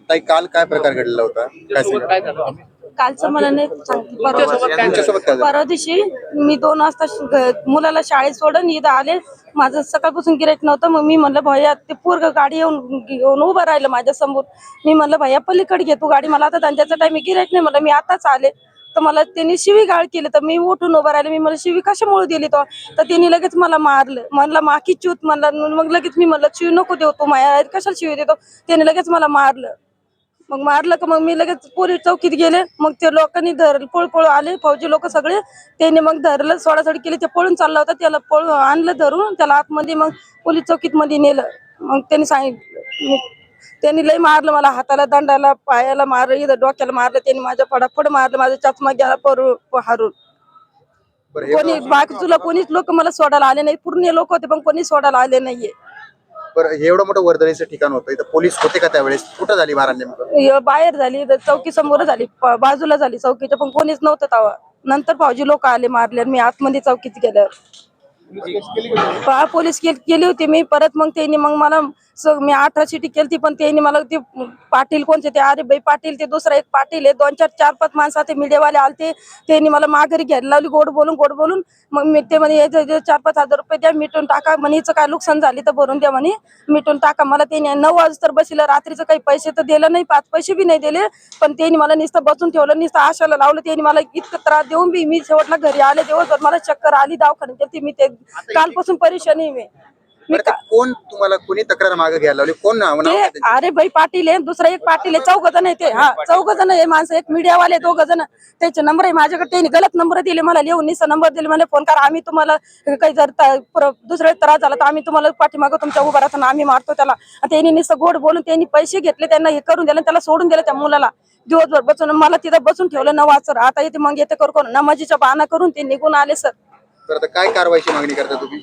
ताई काल काय प्रकार घडलेला होता? काय सांगा? कालचं मला नाही सांगते. तुमच्यासोबत काय झालं? परवा दिवशी मी 2 वाजता मुलाला शाळेत सोडून इथं आले. माझं सकाळपासून गिऱ्हाईक नव्हतं. मग मी म्हणलं भैया ते पोरग गाडी येऊन उभं राहिलं माझ्या समोर. मी म्हणलं भैया पलीकडे घे तू गाडी, मला आता त्यांच्याचा टाइम गिऱ्हाईक नाही म्हणलं, मी आताच आले. तर मला त्यांनी शिवी गाळ केली. तर मी उठून उभं राहिले. मी मला शिवी कशामुळे दिली तो? तर त्यांनी लगेच मला मारलं. म्हणलं माकी चूत म्हणलं. मग लगेच मी म्हणलं शिवी नको देऊ तू, माया कशाला शिवी देतो? त्याने लगेच मला मारलं. मग मारलं का मग मी लगेच पोलीस चौकीत गेले. मग ते लोकांनी धरलं, पळ आले फौजी लोक सगळे. त्यांनी मग धरलं, सोडासोडी केली. ते पळून चालला होता, त्याला आणलं धरून, त्याला आतमध्ये मग पोलीस चौकीत मध्ये नेलं. मग त्यांनी सांगितलं, त्यांनी लई मारलं मला, हाताला दंडाला पायाला मारलं, इथं डोक्याला मारलं. त्यांनी माझ्या फडाफड मारलं, माझा चष्मा गेला हारून. कोणी बाजूला कोणीच लोक मला सोडायला आले नाही. पूर्ण लोक होते पण कोणी सोडायला आले नाहीये. बरं, हे एवढं मोठं वर्दळीचं ठिकाण होतं, इथं पोलीस होते का त्यावेळेस? कुठं झाली मारहाण नेमकं? बाहेर झाली, चौकी समोर झाली, बाजूला झाली चौकीच्या, पण कोणीच नव्हतं तेव्हा. नंतर फौजी लोक आले मारले. मी आतमध्ये चौकीत गेल्यावर पोलीस केली होती मी परत. मग त्यांनी मग मला मी 18 शिटी केली, पण त्यांनी मला ते पाटील कोणते ते, अरे बाई पाटील, ते दुसरा एक पाटील आहे, 2-4-5 माणसं ते मीडियावाले आलते. त्यांनी मला माघारी घ्यायला लावली गोड बोलून. मग मी ते म्हणे 4-5 हजार रुपये द्या, मिटून टाका म्हणे, हिचं काय नुकसान झाली तर भरून द्या म्हणे, मिटून टाका. मला त्यांनी 9 वाजता बसलं, रात्रीचं काही पैसे तर दिलं नाही, 5 पैसे बी नाही दिले. पण त्यांनी मला नुसतं बसून ठेवलं, नुसतं आशाला लावलं. त्यांनी मला इतकं त्रास देऊन बी मी शेवटला घरी आले. दिवसभर मला चक्कर आली, दवाखान्यात गेली मी. ते कालपासून परेशानी मी. कोण तुम्हाला कोणी तक्रार मागे घ्यायला लावली? कोण नाव? अरे बाई पाटील आहे, दुसरा एक पाटील आहे, 4 जण आहे ते. हा 4 जण आहे माणसं, एक मीडियावाले 2 जण. त्याचे नंबर आहे माझ्याकडे. त्यांनी गलत नंबर दिले मला, लिहून निसा नंबर दिले, मला फोन करा, आम्ही तुम्हाला काही जर दुसरा त्रास झाला तर आम्ही तुम्हाला पाठीमागं तुमच्या उभा राहताना आम्ही मारतो त्याला. त्यांनी निसं गोड बोलून त्यांनी पैसे घेतले, त्यांना हे करून दिलं, त्याला सोडून दिलं त्या मुलाला. दिवसभर बसून मला तिथं बसून ठेवलं 9 वाजता. आता येते मग येते करून नमाजीच्या बहाणा करून ते निघून आले. सर तर आता काय कारवाईची मागणी करता तुम्ही?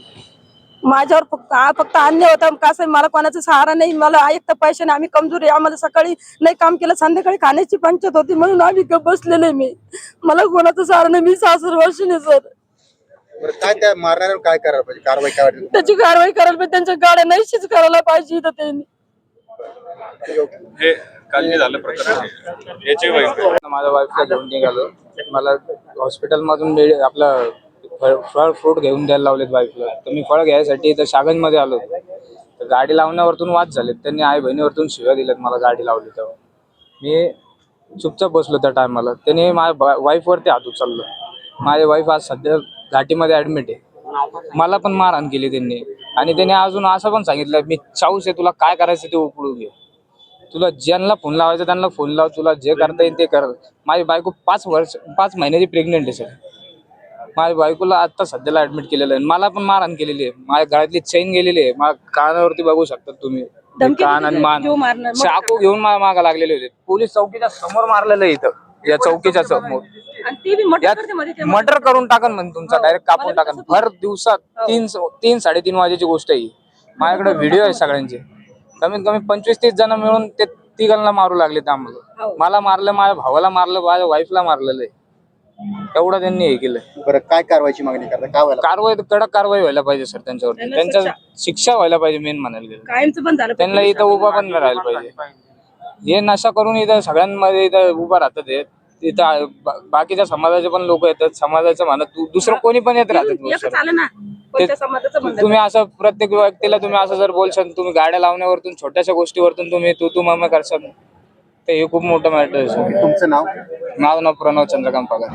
माझ्यावर फक्त अन्याय होता. कसं मला कोणाचा सहारा नाही, मला एक तर पैसे नाही, आम्ही कमजोर आहे. आम्हाला सकाळी नाही काम केलं, संध्याकाळी खाण्याची पंचायत होती, म्हणून आम्ही बसलेले. मी मला कोणाचा सहारा नाही, मी 66 वर्षांनी. सर काय त्या मारणाऱ्यावर काय करायला पाहिजे? कारवाई काय वाटते? त्याची कारवाई करायला पाहिजे, त्यांच्या गाड्या नाहीशीच करायला पाहिजे. इथं त्यांनी हे काल जे झालं प्रकरण याची माझ्या वाईफला घेऊन निघालो. मला हॉस्पिटल मधून आपलं फळ फ्रूट घेऊन द्यायला लावलेत वाईफला. तर मी फळ घ्यायसाठी तर शागंजमध्ये आलो. तर गाडी लावण्यावरतून वाद झालेत. त्यांनी आई बहिणीवरतून शिव्या दिल्यात मला गाडी लावली तेव्हा. मी चुपचाप बसलो त्या टायमाला. त्यांनी माझ्या वाईफवरती हात उचललं. माझी वाईफ आज सध्या घाटीमध्ये ॲडमिट आहे. मला पण मारहाण केली त्यांनी. आणि त्यांनी अजून असं पण सांगितलं, मी चाऊस आहे, तुला काय करायचं ते उपळून घे, तुला ज्यांना फोन लावायचा त्यांना फोन लाव, तुला जे करता येईल ते कर. माझी बायको 5 महिन्याची प्रेग्नेंट आहे. सर माझ्या बायकोला आता सध्याला ऍडमिट केलेलं आहे. मला पण मारहाण केलेली आहे. माझ्या गळ्यातली चेन गेलेली आहे. माझ्या कानावरती बघू शकता तुम्ही, कान आणि मान चाकू घेऊन मागा लागलेले होते. पोलीस चौकीच्या समोर मारलेलं आहे. इथं या चौकीच्या समोर मर्डर करून टाकन म्हणजे तुमचा, डायरेक्ट कापून टाकन. भर दिवसात 3-3:30 वाजेची गोष्ट आहे. माझ्याकडे व्हिडिओ आहे सगळ्यांचे. कमीत कमी 25-30 जण मिळून ते तिघांना मारू लागले. आम्हाला मला मारलं, माझ्या भावाला मारलं, माझ्या वाईफला मारलेलं आहे. एवढं त्यांनी हे केलं. बरं, काय कारवाईची मागणी करता? काय व्हायला? कारवाई कडक कारवाई व्हायला पाहिजे सर त्यांच्यावरती. त्यांच्या शिक्षा व्हायला पाहिजे मेन म्हणायला. त्यांना इथं उभा पण नाही राहायला पाहिजे. हे नशा करून इथं सगळ्यांमध्ये इथं उभा राहतात. इथं बाकीच्या समाजाचे पण लोक येतात. समाजाचं म्हणत दुसरं कोणी पण येत राहतात. तुम्ही असं प्रत्येक व्यक्तीला तुम्ही असं जर बोलशाल, तुम्ही गाड्या लावण्यावरतून छोट्याशा गोष्टीवरतून तुम्ही तू मामा करशाल, तर हे खूप मोठं मॅटर आहे. तुमचं नाव? माझं नाव प्रणव चंद्रकांत पगार.